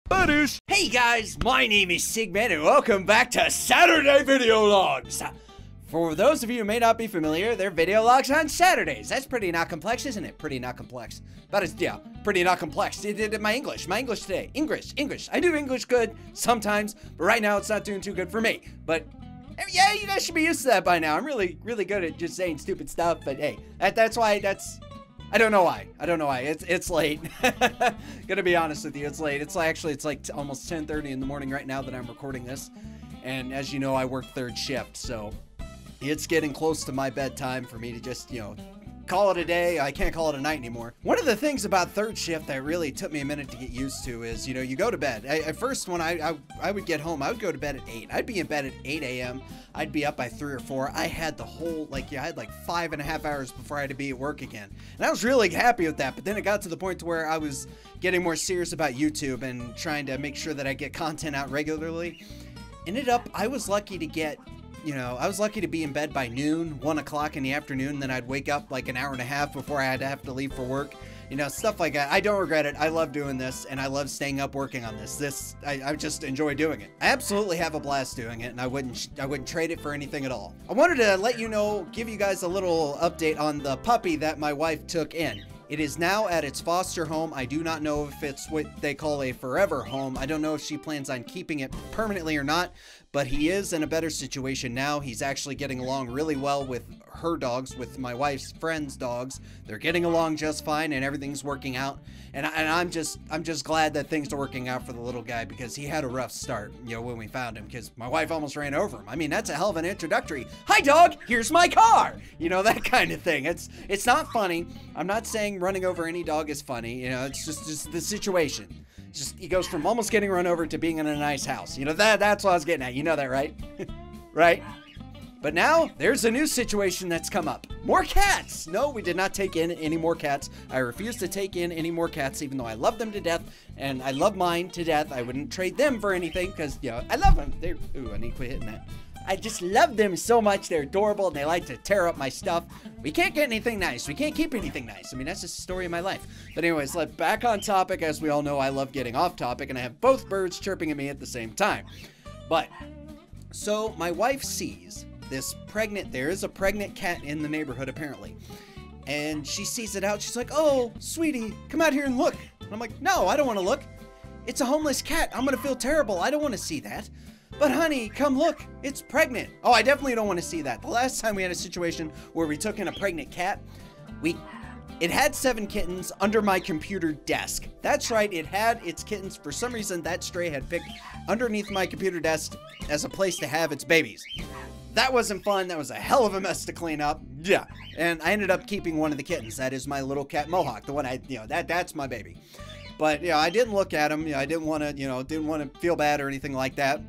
Badoosh! Hey guys, my name is Sigman and welcome back to Saturday Video Logs! For those of you who may not be familiar, they're video logs on Saturdays. That's pretty not complex, isn't it? Pretty not complex. But it's, yeah, pretty not complex. My English today. English. I do English good sometimes, but right now it's not doing too good for me. But yeah, you guys should be used to that by now. I'm really good at just saying stupid stuff, but hey, that's why I don't know why. It's late. Gonna be honest with you, it's late. It's like almost 10:30 in the morning right now that I'm recording this. And as you know, I work third shift, so it's getting close to my bedtime for me to just, call it a day. I can't call it a night anymore. One of the things about third shift that really took me a minute to get used to is, you go to bed. At first, when I would get home, I would go to bed at 8. I'd be in bed at 8 a.m. I'd be up by 3 or 4. I had the whole, I had like 5.5 hours before I had to be at work again. And I was really happy with that. But then it got to the point to where I was getting more serious about YouTube and trying to make sure that I get content out regularly. Ended up, I was lucky to get, I was lucky to be in bed by noon, 1 o'clock in the afternoon. Then I'd wake up like an hour and a half before I had to have to leave for work. Stuff like that. I don't regret it. I love doing this, and I love staying up working on this. I just enjoy doing it. I absolutely have a blast doing it, and I wouldn't trade it for anything at all. I wanted to let you know, give you guys a little update on the puppy that my wife took in. It is now at its foster home. I do not know if it's what they call a forever home. I don't know if she plans on keeping it permanently or not, but he is in a better situation now. He's actually getting along really well with her dogs, with my wife's friends' dogs. They're getting along just fine and everything's working out. And I'm just glad that things are working out for the little guy, because he had a rough start, when we found him, because my wife almost ran over him. I mean, that's a hell of an introductory. Hi dog, here's my car. That kind of thing. It's not funny. I'm not saying running over any dog is funny. It's just the situation. He goes from almost getting run over to being in a nice house. That's what I was getting at. You know that, right? Right? But now, there's a new situation that's come up. More cats! No, we did not take in any more cats. I refuse to take in any more cats, even though I love them to death, and I love mine to death. I wouldn't trade them for anything, because, I love them. Ooh, I need to quit hitting that. I just love them so much. They're adorable, and they like to tear up my stuff. We can't get anything nice. We can't keep anything nice. I mean, that's just the story of my life. But anyways, back on topic. As we all know, I love getting off topic, and I have both birds chirping at me at the same time. But, so my wife sees there is a pregnant cat in the neighborhood apparently. And she sees it out. She's like, "Oh, sweetie, come out here and look." And I'm like, "No, I don't want to look. It's a homeless cat. I'm going to feel terrible. I don't want to see that." "But honey, come look. It's pregnant." "Oh, I definitely don't want to see that." The last time we had a situation where we took in a pregnant cat, it had 7 kittens under my computer desk. That's right, it had its kittens. For some reason, that stray had picked underneath my computer desk as a place to have its babies. That wasn't fun. That was a hell of a mess to clean up. Yeah. And I ended up keeping one of the kittens. That is my little cat Mohawk. The one that's my baby. But, I didn't look at him. I didn't want to, feel bad or anything like that.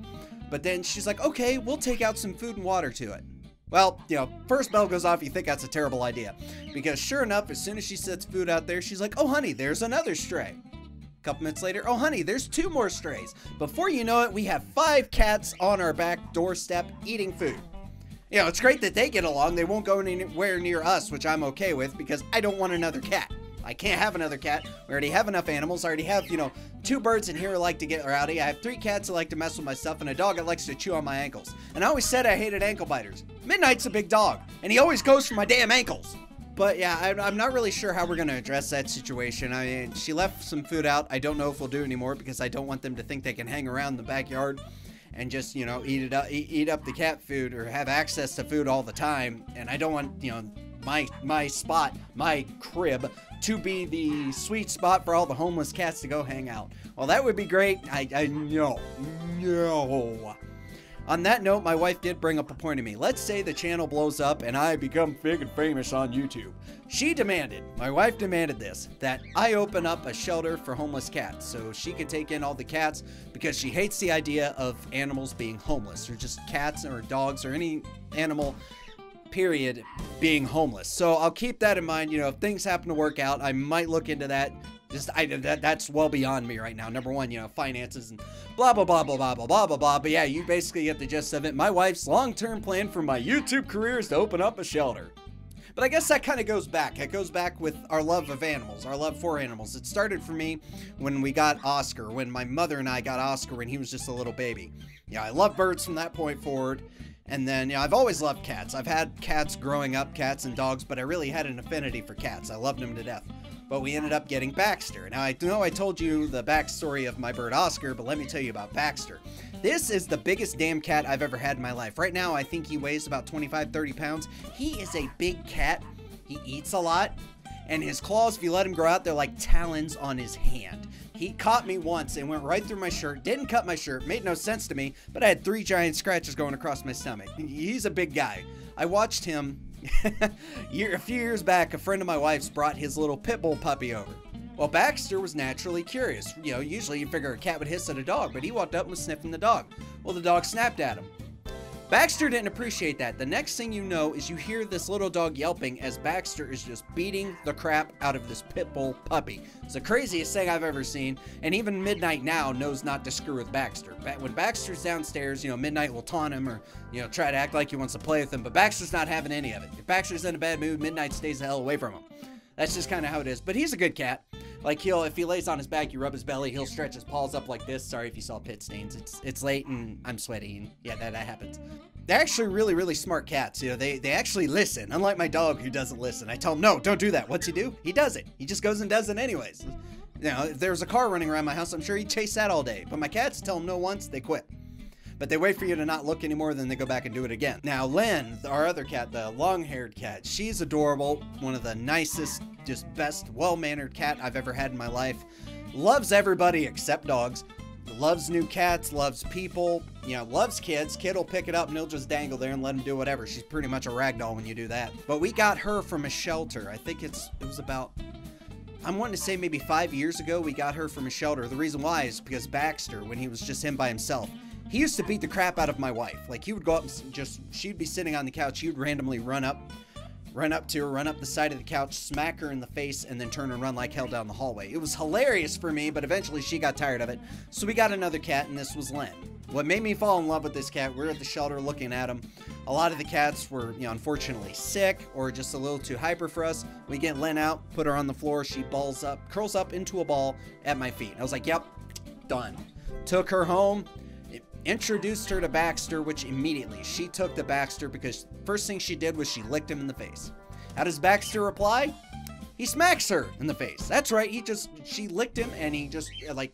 But then she's like, "Okay, we'll take out some food and water to it." Well, first bell goes off, you think that's a terrible idea. Because sure enough, as soon as she sets food out there, she's like, "Oh, honey, there's another stray." A couple minutes later, "Oh, honey, there's 2 more strays." Before you know it, we have 5 cats on our back doorstep eating food. It's great that they get along. They won't go anywhere near us, which I'm okay with, because I don't want another cat. I can't have another cat. We already have enough animals. I already have, 2 birds in here who like to get rowdy. I have 3 cats that like to mess with my stuff, and a dog that likes to chew on my ankles. And I always said I hated ankle biters. Midnight's a big dog, and he always goes for my damn ankles. But yeah, I'm not really sure how we're going to address that situation. I mean, she left some food out. I don't know if we'll do it anymore, because I don't want them to think they can hang around the backyard and just, eat up the cat food or have access to food all the time. And I don't want, my spot, my crib, to be the sweet spot for all the homeless cats to go hang out. Well, that would be great. No. On that note, my wife did bring up a point to me. Let's say the channel blows up and I become big and famous on YouTube. My wife demanded this, that I open up a shelter for homeless cats so she could take in all the cats, because she hates the idea of animals being homeless, or just cats or dogs or any animal, period, being homeless. So I'll keep that in mind. If things happen to work out, I might look into that. That's well beyond me right now. Number one, finances and blah, blah, blah, blah, blah, blah, blah, blah, blah. But yeah, you basically get the gist of it. My wife's long-term plan for my YouTube career is to open up a shelter. But I guess that kind of goes back. It goes back with our love of animals, our love for animals. It started for me when we got Oscar, when my mother and I got Oscar when he was just a little baby. Yeah, I love birds from that point forward. And then, I've always loved cats. I've had cats growing up, cats and dogs, but I really had an affinity for cats. I loved them to death. But we ended up getting Baxter. Now, I know I told you the backstory of my bird Oscar, but let me tell you about Baxter. This is the biggest damn cat I've ever had in my life. Right now, I think he weighs about 25, 30 pounds. He is a big cat. He eats a lot. And his claws, if you let him grow out, they're like talons on his hand. He caught me once and went right through my shirt, didn't cut my shirt, made no sense to me, but I had 3 giant scratches going across my stomach. He's a big guy. I watched him a few years back. A friend of my wife's brought his little pit bull puppy over. Well, Baxter was naturally curious. Usually you figure a cat would hiss at a dog, but he walked up and was sniffing the dog. Well, the dog snapped at him. Baxter didn't appreciate that. The next thing you know is you hear this little dog yelping as Baxter is just beating the crap out of this pit bull puppy. It's the craziest thing I've ever seen, and even Midnight now knows not to screw with Baxter. When Baxter's downstairs, Midnight will taunt him or, try to act like he wants to play with him, but Baxter's not having any of it. If Baxter's in a bad mood, Midnight stays the hell away from him. That's just kind of how it is, but he's a good cat. Like, if he lays on his back, you rub his belly, he'll stretch his paws up like this. Sorry if you saw pit stains. It's late and I'm sweaty, and yeah, that happens. They're actually really, really smart cats. They actually listen, unlike my dog who doesn't listen. I tell him, no, don't do that. What's he do? He does it. He just goes and does it anyways. If there was a car running around my house, I'm sure he'd chase that all day. But my cats tell him no once, they quit. But they wait for you to not look anymore, then they go back and do it again. Now, Lynn, our other cat, the long-haired cat, she's adorable. One of the nicest, just best, well-mannered cat I've ever had in my life. Loves everybody except dogs. Loves new cats, loves people, loves kids. Kid will pick it up and he'll just dangle there and let him do whatever. She's pretty much a rag doll when you do that. But we got her from a shelter. I think it was about, I'm wanting to say maybe 5 years ago, we got her from a shelter. The reason why is because Baxter, when he was just him by himself, he used to beat the crap out of my wife. Like, he would go up and she'd be sitting on the couch, he would randomly run up to her, run up the side of the couch, smack her in the face, and then turn and run like hell down the hallway. It was hilarious for me, but eventually she got tired of it. So we got another cat, and this was Lynn. What made me fall in love with this cat, we're at the shelter looking at him. A lot of the cats were, unfortunately sick or just a little too hyper for us. We get Lynn out, put her on the floor, she curls up into a ball at my feet. I was like, yep, done. Took her home. Introduced her to Baxter, which immediately she took to Baxter because first thing she did was she licked him in the face. How does Baxter reply? He smacks her in the face. That's right. She licked him and he just like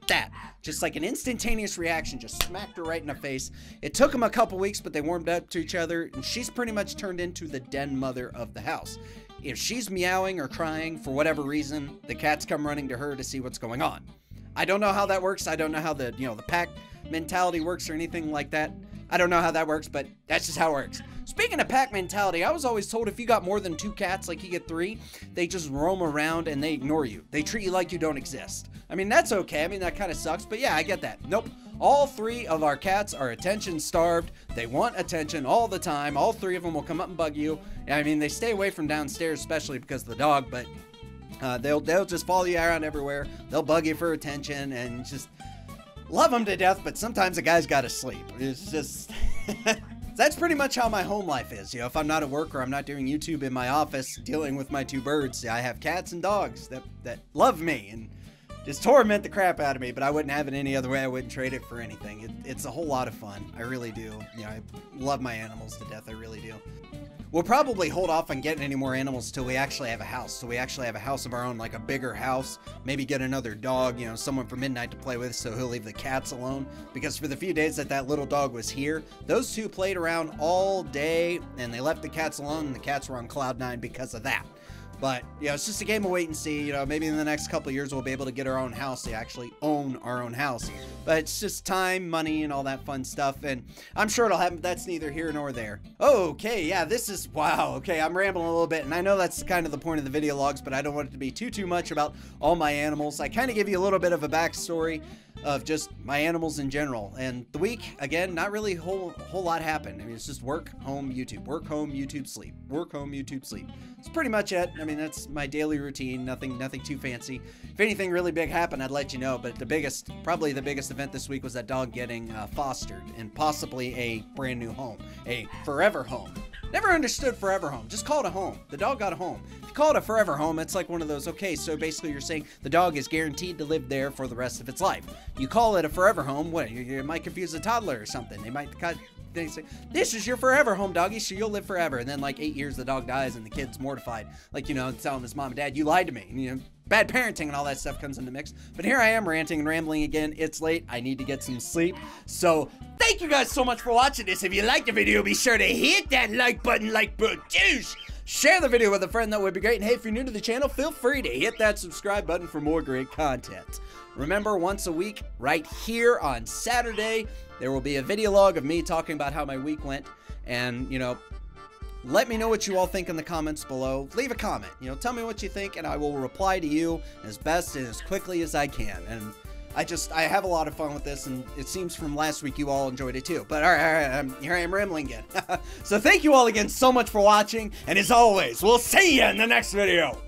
that. Just like an instantaneous reaction, just smacked her right in the face. It took him a couple weeks, but they warmed up to each other and she's pretty much turned into the den mother of the house. If she's meowing or crying for whatever reason, the cats come running to her to see what's going on. I don't know how that works. I don't know how the pack mentality works or anything like that. I don't know how that works, but that's just how it works. Speaking of pack mentality, I was always told if you got more than 2 cats, like you get 3, they just roam around and they ignore you. They treat you like you don't exist. I mean, that's okay. I mean, that kind of sucks, but yeah, I get that. Nope. All 3 of our cats are attention starved. They want attention all the time. All 3 of them will come up and bug you. I mean, they stay away from downstairs, especially because of the dog, but they'll just follow you around everywhere. They'll bug you for attention and just love them to death, but sometimes a guy's got to sleep. It's just that's pretty much how my home life is. If I'm not at work or I'm not doing YouTube in my office dealing with my 2 birds, I have cats and dogs that love me and just torment the crap out of me, but I wouldn't have it any other way. I wouldn't trade it for anything. It's a whole lot of fun. I really do. I love my animals to death. I really do. We'll probably hold off on getting any more animals till we actually have a house. So we actually have a house of our own, like a bigger house. Maybe get another dog, someone for Midnight to play with so he'll leave the cats alone. Because for the few days that little dog was here, those 2 played around all day and they left the cats alone and the cats were on cloud 9 because of that. But, it's just a game of wait and see. Maybe in the next couple of years we'll be able to get our own house. They actually own our own house. But it's just time, money, and all that fun stuff. And I'm sure it'll happen. That's neither here nor there. Okay, yeah, wow. Okay, I'm rambling a little bit. And I know that's kind of the point of the video logs, but I don't want it to be too much about all my animals. I kind of give you a little bit of a backstory. of just my animals in general. And the week, again, not really a whole lot happened. I mean, it's just work, home, YouTube, work, home, YouTube, sleep, work, home, YouTube, sleep. It's pretty much it. I mean, that's my daily routine. Nothing too fancy. If anything really big happened, I'd let you know. But probably the biggest event this week was that dog getting fostered and possibly a brand new home, a forever home. Never understood forever home. Just call it a home. The dog got a home. If you call it a forever home, it's like one of those, okay, so basically you're saying the dog is guaranteed to live there for the rest of its life. You call it a forever home, what? You might confuse a toddler or something. They say, this is your forever home, doggy, so you'll live forever. And then like 8 years, the dog dies and the kid's mortified. Like, you know, telling his mom and dad, you lied to me. And, you know, bad parenting and all that stuff comes into the mix. But here I am ranting and rambling again. It's late. I need to get some sleep. So thank you guys so much for watching this. If you liked the video, be sure to hit that like button like produce. Share the video with a friend. That would be great. And hey, if you're new to the channel, feel free to hit that subscribe button for more great content. Remember, once a week, right here on Saturday, there will be a video log of me talking about how my week went. And, you know, let me know what you all think in the comments below. Leave a comment. You know, tell me what you think, and I will reply to you as best and as quickly as I can. And I have a lot of fun with this, and it seems from last week you all enjoyed it too. But all right, here I am rambling again. So thank you all again so much for watching, and as always, we'll see you in the next video.